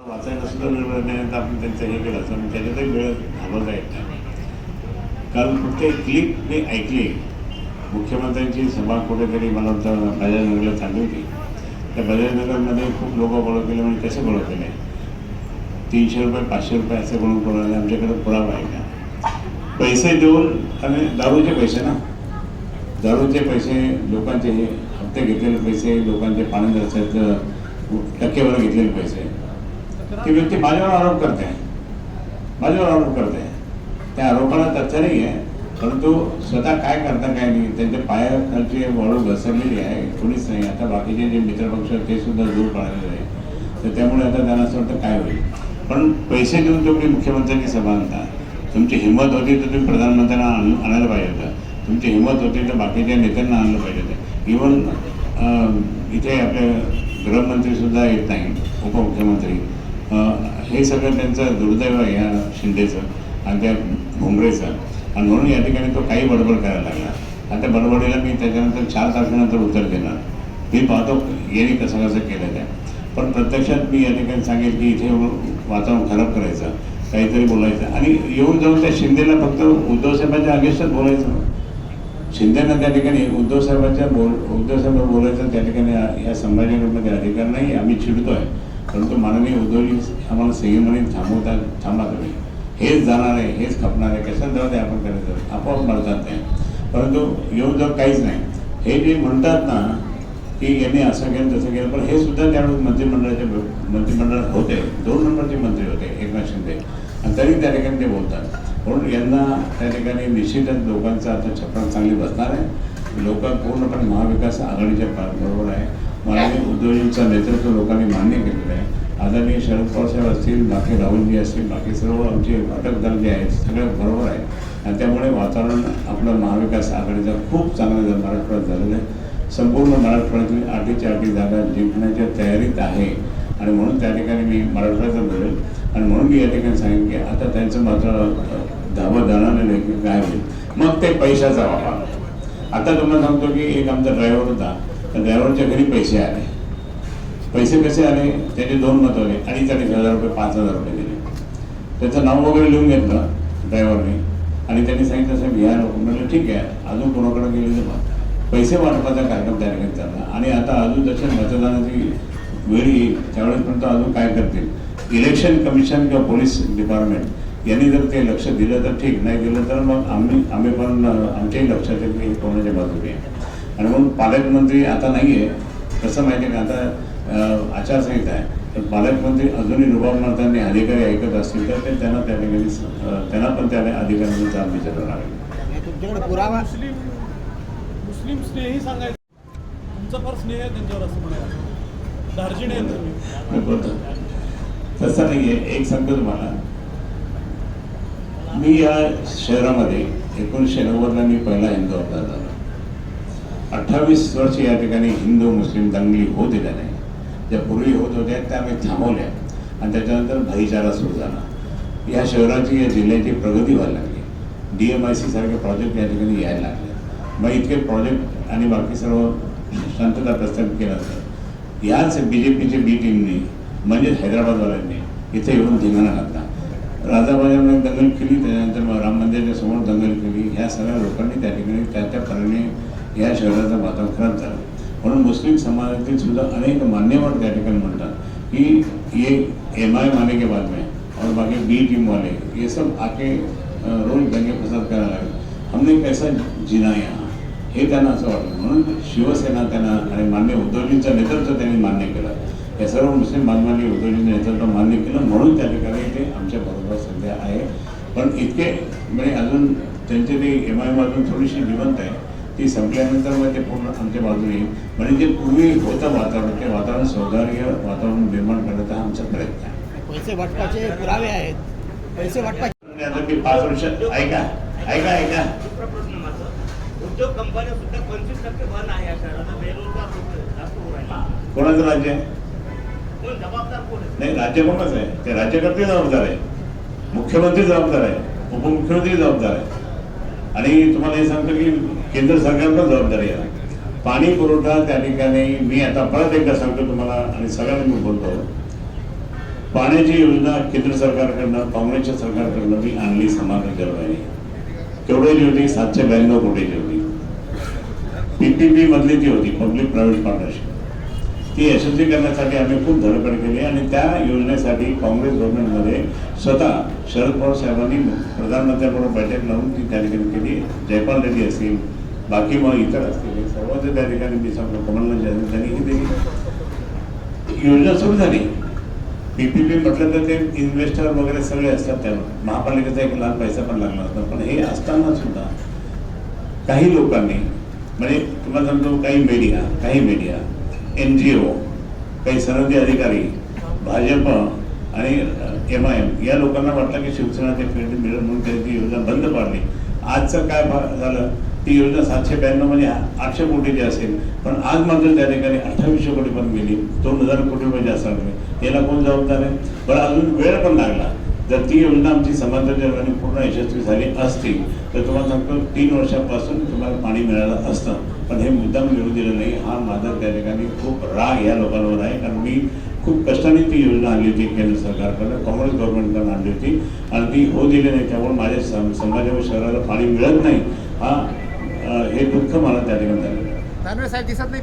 वाचायला सुद्धा निर्णय आपण त्यांचं हे केलं असं त्याच्यातही वेळ घालवता येत नाही. काल फक्त एक क्लिप मी ऐकली. मुख्यमंत्र्यांची सभा कुठेतरी मला वाटतं बजाजनगरला चालली होती. त्या बजाजनगरमध्ये खूप लोक गोळा केले. म्हणजे कसे गोळा केले? 300 रुपये 500 रुपये असे गोळून गोळवले. आमच्याकडे पुरावा आहे का? पैसे देऊन आणि दारूचे पैसे ना, दारूचे पैसे लोकांचे हे हप्ते घेतलेले पैसे, लोकांचे पाणी रस्त्याचं टक्केवर घेतलेले पैसे, ती व्यक्ती माझ्यावर आरोप करते, माझ्यावर आरोप करते. त्या आरोपाला तथ्य नाही आहे, परंतु स्वतः काय करता काय नाही, त्यांच्या पायाखालची वळू घसरलेली आहे. कोणीच नाही. आता बाकीचे जे मित्रपक्ष ते सुद्धा दूर पडलेले आहे. तर त्यामुळे आता त्यांना असं वाटतं काय होईल. पण पैसे देऊन तुम्ही मुख्यमंत्र्यांची सभा आणता. तुमची हिंमत होती तर तुम्ही प्रधानमंत्र्यांना आणायला पाहिजे होतं. तुमची हिंमत होती तर बाकीच्या नेत्यांना आणलं पाहिजे होतं. इव्हन इथे आपले गृहमंत्रीसुद्धा येत नाही, उपमुख्यमंत्री. हे सगळं त्यांचं दुर्दैव आहे या शिंदेचं आणि त्या भुमरेचं. आणि म्हणून या ठिकाणी तो काही बडबड करायला लागला. आता बडबडीला मी त्याच्यानंतर 4 तारखेनंतर उत्तर देणार. मी पाहतो यांनी कसं कसं केलं त्या. पण प्रत्यक्षात मी या ठिकाणी सांगेल की इथे वातावरण खराब करायचं, काहीतरी बोलायचं आणि येऊन जाऊन त्या शिंदेला फक्त उद्धव साहेबांच्या अगेन्स्टच बोलायचं. शिंदेनं त्या ठिकाणी उद्धव साहेब बोलायचं त्या ठिकाणी या संभाजीनगरमध्ये अधिकार नाही. आम्ही चिडतोय, परंतु माननीय उद्धवजी आम्हाला संयमाने थांबा तुम्ही. हेच जाणार आहे, हेच खपणार आहे, कशाला जाऊ दे आपण करायचं, आपोआप मरतात ते. परंतु येऊन जाऊन काहीच नाही. हे जे म्हणतात ना की यांनी असं केलं तसं केलं, पण हे सुद्धा त्यावेळेस मंत्रिमंडळात होते. 2 नंबरचे मंत्री होते एकनाथ शिंदे, आणि तरी त्या ठिकाणी ते बोलतात. म्हणून यांना त्या ठिकाणी निश्चितच लोकांचं आता छप्पन चांगली बसणार आहे. लोक पूर्णपणे महाविकास आघाडीच्या बरोबर आहे. माननीय उद्धवजींचं नेतृत्व लोकांनी मान्य केलेलं आहे. आदरणीय शरद पवार साहेब असतील, बाकी राहुलजी असतील, बाकी सर्व आमचे घटक दल जे आहेत सगळे बरोबर आहे. आणि त्यामुळे वातावरण आपलं महाविकास आघाडीचं खूप चांगलं मराठवाड्यात झालेलं आहे. संपूर्ण मराठवाड्यातील 8च्या जागा जिंकण्याच्या तयारीत आहे. आणि म्हणून त्या ठिकाणी मी मराठवाड्याचं बोलेल. आणि म्हणून मी या ठिकाणी सांगेन की आता त्यांचं मात्र धाबं जाणवलेलं आहे की काय होईल. मग ते पैशाचा वापर. आता तुम्हाला सांगतो की एक आमचा ड्रायव्हर होता, त्या ड्रायव्हरच्या घरी पैसे आले. पैसे कसे आले? त्याचे 2 मत होते. 2,500 रुपये 5,000 रुपये दिले. त्याचं नाव वगैरे लिहून घेतलं ड्रायव्हरने आणि त्यांनी सांगितलं साहेब ह्या लोक. म्हणजे ठीक आहे, अजून कोणाकडे गेले तर पैसे वाटपाचा कार्यक्रम तयार करत चालला. आणि आता अजून जसे मतदानाची वेळ येईल त्यावेळेसपर्यंत अजून काय करतील. इलेक्शन कमिशन किंवा पोलीस डिपार्टमेंट यांनी जर ते लक्ष दिलं तर ठीक, नाही दिलं तर मग आम्ही पण आमच्याही लक्षात येईल की कोणाच्या बाजूने आहे. आणि म्हणून पालकमंत्री आता नाही आहे. कसं माहिती आहे का, आता आचारसंहिता आहे, तर पालकमंत्री अजूनही रुबाब मारताना अधिकारी ऐकत असतील तर ते त्यांना त्या ठिकाणी त्यांना पण त्या अधिकाऱ्यांना जाब विचारावं लागेल. तुमच्याकडे पुरावा मुस्लिम स्नेही सांगायचं, तुमचा फार स्नेह आहे त्यांच्यावर असं म्हणायचं, दार्जिने बोलतो तसं नाही आहे. एक सांगतो तुम्हाला, मी या शहरामध्ये 1990ला मी पहिला हिंदू अपघात झाला. 28 वर्ष या ठिकाणी हिंदू मुस्लिम दंगली होऊ दिल्या नाही. ज्या पूर्वी होत होत्या त्या आम्ही थांबवल्या आणि त्याच्यानंतर भाईचारा सुरू झाला. या शहराची या जिल्ह्याची प्रगती व्हायला लागली. DMIC सारखे प्रोजेक्ट या ठिकाणी यायला लागले. मग इतके प्रोजेक्ट आणि बाकी सर्व शांतता प्रस्थापित केला तर याच BJPची बी टीमने म्हणजेच हैदराबादवाल्यांनी इथे येऊन धिंगाणा घातला. राजाबाजांनी दंगल केली, त्याच्यानंतर राम मंदिराच्या समोर दंगल केली. ह्या सगळ्या लोकांनी त्या ठिकाणी त्या परीने या शहराचं वातावरण खराब झालं. म्हणून मुस्लिम समाजातील सुद्धा अनेक मान्यवर त्या ठिकाणी म्हणतात की ये MIM आने के बाद में और बाकी बी टीम वाले ये सब आके रोज दंगे फसाद करायला लागले. हमने कैसा जीना यहाँ हे त्यांना असं वाटलं. म्हणून शिवसेना त्यांना आणि मान्य उद्धवजींचं नेतृत्व त्यांनी मान्य केलं. या सर्व मुस्लिम बांधवांनी उद्धवजींचं नेतृत्व मान्य केलं. म्हणून त्या ठिकाणी ते आमच्या बरोबर सध्या आहे. पण इतके म्हणजे अजून त्यांचे ते MIM अजून थोडीशी जिवंत आहे. ती संपल्यानंतर मग ते पूर्ण आमच्या बाजूने म्हणजे जे पूर्वी होतं वातावरण ते वातावरण सौहार्य वातावरण निर्माण करण्याचा हा आमचा प्रयत्न आहे. पैसे वाटपाचे पुरावे आहेत. पैसे वाटपाचे आता मी 5 वर्ष ऐका उद्योग कंपन्या सुद्धा 25% बंद आहे या शहरात. बेरोजगार लोक जास्त होऊ राहिले. कोणाचं राज्य आहे? कोण जबाबदार कोण आहे? नाही, राज्य कोणच आहे? ते राज्यकर्ते जबाबदार आहे, मुख्यमंत्री जबाबदार आहे, उपमुख्यमंत्री जबाबदार आहे. आणि तुम्हाला हे सांगतो की केंद्र सरकार पण जबाबदारी आहे. पाणी पुरवठा त्या ठिकाणी मी आता परत एकदा सांगतो तुम्हाला आणि सगळ्यांना मी बोलतो पाण्याची योजना केंद्र सरकारकडनं काँग्रेसच्या सरकारकडनं मी आणली समाधान जलवाहिनी. केवढ्याची होती? 792 कोटीची होती. PPP मधली ती होती, पब्लिक प्रायव्हेट पार्टनरशिप. ती यशस्वी करण्यासाठी आम्ही खूप धडपड केली आणि त्या योजनेसाठी काँग्रेस गव्हर्नमेंटमध्ये स्वतः शरद पवार साहेबांनी प्रधानमंत्र्यांबरोबर बैठक लावून ती त्या ठिकाणी केली. जयपाल रेड्डी असतील, बाकी मग इतर असतील, सर्वांचं त्या ठिकाणी मी सांगतो कमलनाथ त्यांनी ही दिली. योजना सुरू झाली. PPP म्हटलं तर ते इन्व्हेस्टर वगैरे सगळे असतात त्यावर. महापालिकेचा एक लहान पैसा पण लागला असता. पण हे असताना सुद्धा काही लोकांनी, म्हणजे तुम्हाला सांगतो, काही मीडिया NGO, काही सनदी अधिकारी, भाजप आणि MIM या लोकांना वाटलं की शिवसेना ते फील्ड मिळेल म्हणून त्यांनी ती योजना बंद पाडली. आजचं काय झालं? ती योजना 792 म्हणजे 800 कोटीची असेल, पण आज मात्र त्या ठिकाणी 2800 कोटी पण गेली. 2000 कोटी रुपये जास्त लागले. याला कोण जबाबदार आहे? पण अजून वेळ पण लागला. जर ती योजना आमची समांतर जलवाहिनी पूर्ण यशस्वी झाली असती तर तुम्हाला सांगतो 3 वर्षापासून तुम्हाला पाणी मिळालं असतं. पण हे मुद्दाम मिळू दिलं नाही. हा माझा त्या ठिकाणी खूप राग या लोकांवर आहे, कारण मी खूप कष्टाने ती योजना आणली होती केंद्र सरकारकडनं, काँग्रेस गव्हर्नमेंटकडून आणली होती आणि ती होऊ दिली नाही. त्यामुळे माझ्या समाजावर शहराला पाणी मिळत नाही, हे दुःख मला त्या ठिकाणी झालं. दानवे साहेब दिसत नाही